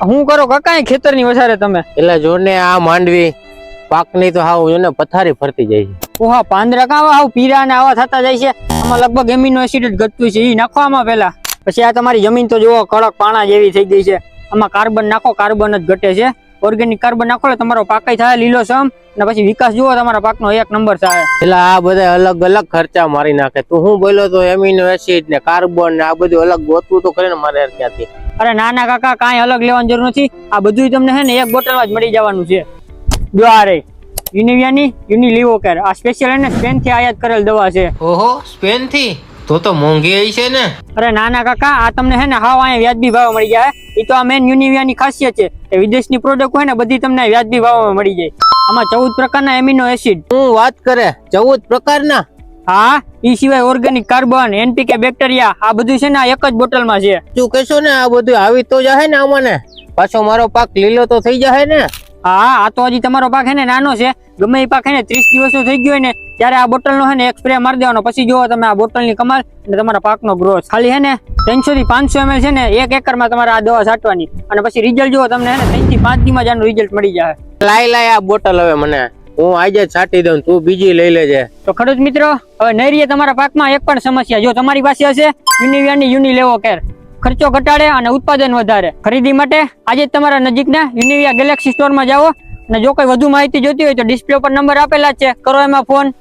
હું કરો કાકા ખેતરની વસારે તમે? એટલે જો ને આ માંડવી પાકની તો હાવ જો ને પથારી ફરતી જાય છે. ઓહા પાંદરા કાવા હાવ પીરા ને આવા થતા જાય છે. આમાં લગભગ એમિનો એસિડ જ ઘટતું છે. ઈ નાખો આમાં પેલા. પછી આ તમારી જમીન તો જુઓ કડક પાણા જેવી થઈ ગઈ છે. આમાં કાર્બન નાખો, કાર્બન જ ઘટે છે. ઓર્ગેનિક કાર્બન નાખો એટલે તમારો પાકય થાય લીલોછમ અને પછી વિકાસ જુઓ તમારા પાકનો એક નંબર થાય. એટલે આ બધા અલગ અલગ ખર્ચા મારી નાખે. તું હું બોલ્યો તો એમિનો એસિડ ને કાર્બન ને આ બધું અલગ ગોતવું તો કરીને મારે ક્યાંથી. અરે નાના કાકા કાંઈ અલગ લેવાની જરૂર નથી. આ બધું તમને હે ને એક બોટલમાં જ મળી જવાનું છે. જો આ રહી યુનિવિયાની યુનિલિવોકેર. આ સ્પેશિયલ એને સ્પેન થી આયાત કરેલ દવા છે. ઓહો, સ્પેન થી? તો મોંઘી છે ને? અરે નાના કાકા આ તમને હે ને હાવ અહીંયા વ્યાજબી ભાવ મળી જાય. એ તો આ મેન યુનિવિયાની ખાસિયત છે કે વિદેશની પ્રોડક્ટ હોય ને બધી તમને વ્યાજબી ભાવમાં મળી જાય. આમાં 14 પ્રકારના એમિનો એસિડ. હું વાત કરે 14 પ્રકારના? હા, ઈ સિવાય ઓર્ગેનિક કાર્બન, એનપીકે, બેક્ટેરિયા આ બધું છે ને એક જ બોટલમાં છે. તું કહેશો ને આ બધું આવી તો જાહે ને આમાં? પાછો મારો પાક લીલો તો થઈ જાય ને? હા, આ તો હજી તમારો પાક હે ને નાનો છે. ગમે એ પાક હે ને 30 દિવસનો થઈ ગયો હોય ને ત્યારે આ બોટલનો હે ને એક સ્પ્રે મારી દેવાનો. પછી જુઓ તમે આ બોટલની કમાલ અને તમારા પાકનો ગ્રોથ. ખાલી હે ને 300 થી 500 ml છે ને 1 એકરમાં તમારે આ દવા છાંટવાની અને પછી રિઝલ્ટ જુઓ તમને હે ને 3 થી 5 દીમાં જ આનું રિઝલ્ટ મળી જાય. લાય આ બોટલ હવે મને હું આજે છાંટી દઉં, તું બીજી લઈ લેજે. તો ખેડૂત મિત્રો હવે નહીં રહીએ તમારા પાકમાં એક પણ સમસ્યા. જો તમારી પાસે હશે યુનિવિયાની યુનિલેવોકેર, ખર્ચો ઘટાડે અને ઉત્પાદન વધારે. ખરીદી માટે આજે જ તમારા નજીકના યુનિવિયા ગેલેક્સી સ્ટોરમાં જાઓ અને જો કોઈ વધુ માહિતી જોતી હોય તો ડિસ્પ્લે પર નંબર આપેલા છે, કરો એમાં ફોન.